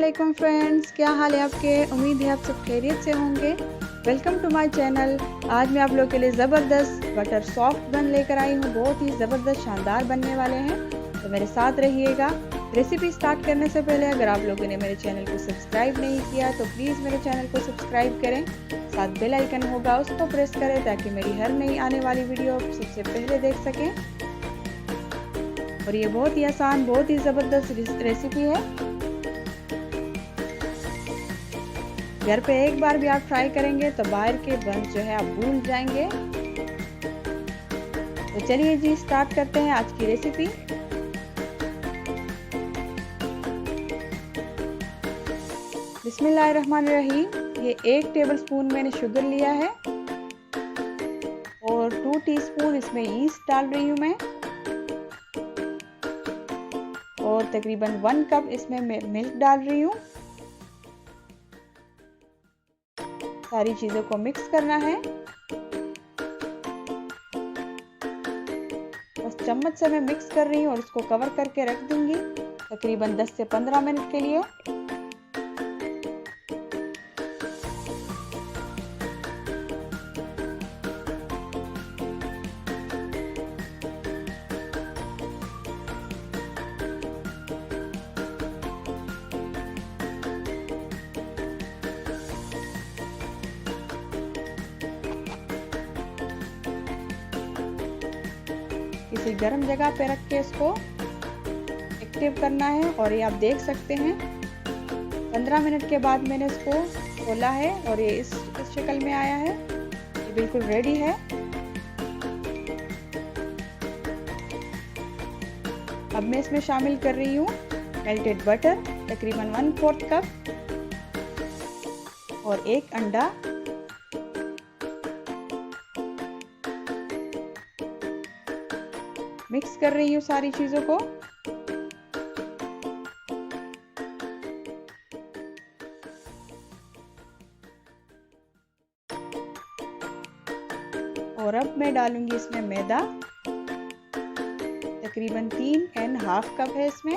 वालेकुम फ्रेंड्स, क्या हाल है आपके। उम्मीद है आप सब खैरियत से होंगे। Welcome to my channel. आज मैं आप लोगों के लिए ज़बरदस्त बटर सॉफ्ट बन लेकर आई हूँ। बहुत ही ज़बरदस्त शानदार बनने वाले हैं, तो मेरे साथ रहिएगा। रेसिपी स्टार्ट करने से पहले अगर आप लोगों ने मेरे चैनल को सब्सक्राइब नहीं किया तो प्लीज़ मेरे चैनल को सब्सक्राइब करें। साथ बेल आइकन होगा, उसको प्रेस करें ताकि मेरी हर नई आने वाली वीडियो आप सबसे पहले देख सकें। और ये बहुत ही आसान, बहुत ही ज़बरदस्त रेसिपी है। घर पे एक बार भी आप ट्राई करेंगे तो बाहर के बंस जो है आप भूल जाएंगे। तो चलिए जी स्टार्ट करते हैं आज की रेसिपी। बिस्मिल्लाहिर्रहमानिर्रहीम। ये 1 टेबलस्पून मैंने शुगर लिया है और 2 टीस्पून इसमें ईस्ट डाल रही हूँ मैं, और तकरीबन 1 कप इसमें मिल्क डाल रही हूँ। सारी चीज़ों को मिक्स करना है। बस चम्मच से मैं मिक्स कर रही हूँ और इसको कवर करके रख दूंगी तकरीबन 10 से 15 मिनट के लिए। किसी गर्म जगह पे रख के इसको एक्टिव करना है। और ये आप देख सकते हैं 15 मिनट के बाद मैंने इसको खोला है और ये इस शक्ल में आया है। ये बिल्कुल रेडी है। अब मैं इसमें शामिल कर रही हूँ मेल्टेड बटर तकरीबन 1/4 कप और 1 अंडा। मिक्स कर रही हूँ सारी चीज़ों को। और अब मैं डालूंगी इसमें मैदा, तकरीबन 3½ कप है इसमें।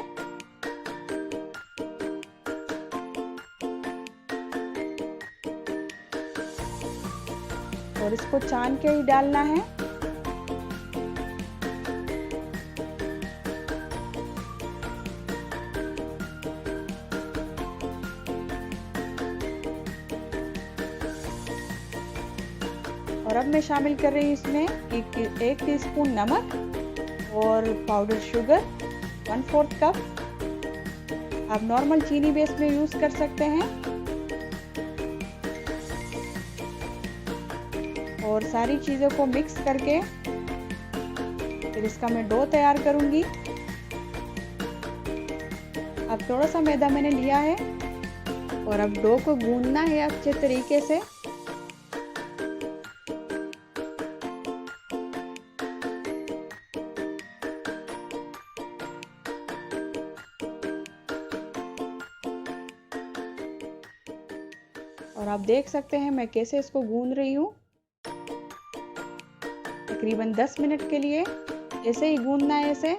और इसको छान के ही डालना है। और अब मैं शामिल कर रही हूँ इसमें 1 टीस्पून नमक और पाउडर शुगर 1/4 कप। आप नॉर्मल चीनी बेस में यूज़ कर सकते हैं। और सारी चीज़ों को मिक्स करके फिर इसका मैं डो तैयार करूँगी। अब थोड़ा सा मैदा मैंने लिया है और अब डो को गूंदना है अच्छे तरीके से। और आप देख सकते हैं मैं कैसे इसको गूंद रही हूँ। तकरीबन 10 मिनट के लिए ऐसे ही गूंदना है इसे।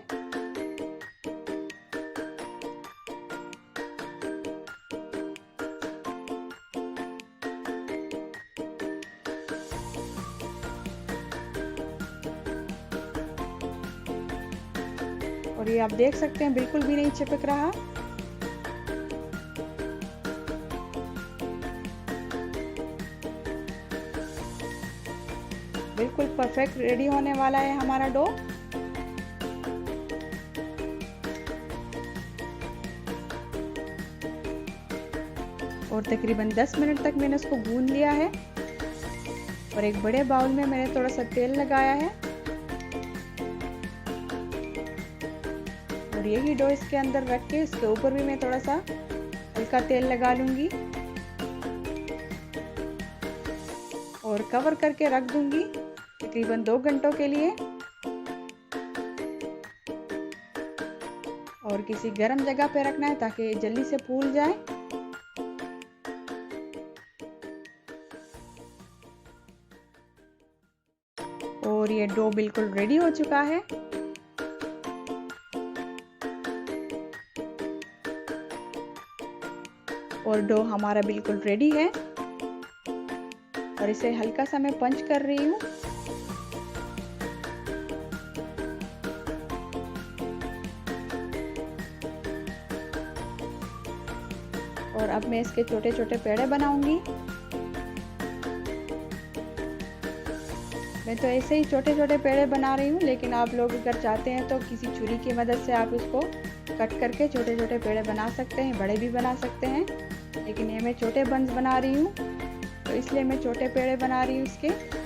और ये आप देख सकते हैं बिल्कुल भी नहीं चिपक रहा। बिल्कुल परफेक्ट रेडी होने वाला है हमारा डो। और तकरीबन 10 मिनट तक मैंने इसको गूंद लिया है। और एक बड़े बाउल में मैंने थोड़ा सा तेल लगाया है और यही डो इसके अंदर रख के इसके ऊपर भी मैं थोड़ा सा हल्का तेल लगा लूंगी और कवर करके रख दूंगी तकरीबन 2 घंटों के लिए। और किसी गर्म जगह पे रखना है ताकि जल्दी से फूल जाए। और ये डो बिल्कुल रेडी हो चुका है। और डो हमारा बिल्कुल रेडी है और इसे हल्का सा मैं पंच कर रही हूँ। और अब मैं इसके छोटे छोटे पेड़े बनाऊंगी। मैं तो ऐसे ही छोटे छोटे पेड़े बना रही हूँ, लेकिन आप लोग अगर चाहते हैं तो किसी छुरी की मदद से आप इसको कट करके छोटे छोटे पेड़े बना सकते हैं, बड़े भी बना सकते हैं। लेकिन ये मैं छोटे बंस बना रही हूँ तो इसलिए मैं छोटे पेड़े बना रही हूँ इसके।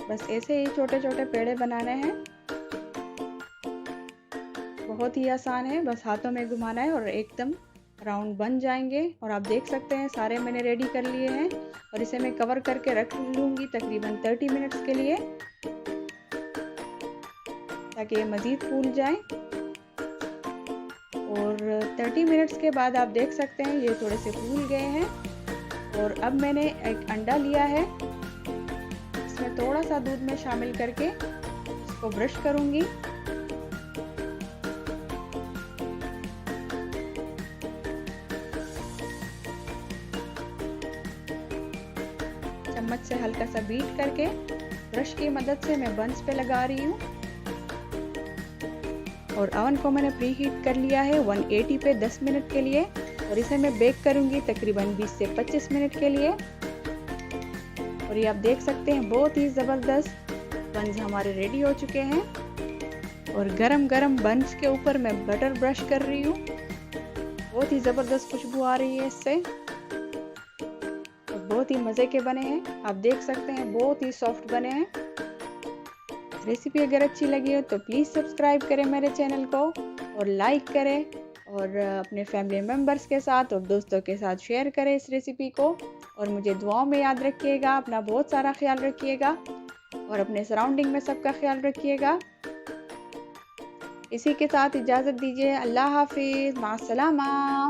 बस ऐसे ही छोटे छोटे पेड़े बनाने हैं, बहुत ही आसान है। बस हाथों में घुमाना है और एकदम राउंड बन जाएंगे। और आप देख सकते हैं सारे मैंने रेडी कर लिए हैं और इसे मैं कवर करके रख लूँगी तकरीबन 30 मिनट्स के लिए, ताकि ये मज़ीद फूल जाए। और 30 मिनट्स के बाद आप देख सकते हैं ये थोड़े से फूल गए हैं। और अब मैंने एक अंडा लिया है, इसमें थोड़ा सा दूध में शामिल करके इसको ब्रश करूँगी। चम्मच से हल्का सा बीट करके ब्रश की मदद से मैं बंस पे लगा रही हूँ। और ओवन को मैंने प्री हीट कर लिया है 180 पे 10 मिनट के लिए, और इसे मैं बेक करूँगी तकरीबन 20 से 25 मिनट के लिए। और ये आप देख सकते हैं बहुत ही ज़बरदस्त बंस हमारे रेडी हो चुके हैं। और गरम गरम बंस के ऊपर मैं बटर ब्रश कर रही हूँ, बहुत ही ज़बरदस्त खुशबू आ रही है इससे, बहुत ही मज़े के बने हैं। आप देख सकते हैं बहुत ही सॉफ्ट बने हैं। रेसिपी अगर अच्छी लगी हो तो प्लीज़ सब्सक्राइब करें मेरे चैनल को और लाइक करें, और अपने फैमिली मेम्बर्स के साथ और दोस्तों के साथ शेयर करें इस रेसिपी को। और मुझे दुआओं में याद रखिएगा, अपना बहुत सारा ख्याल रखिएगा और अपने सराउंडिंग में सबका ख्याल रखिएगा। इसी के साथ इजाज़त दीजिए। अल्लाह हाफिज़, माअस्सलामा।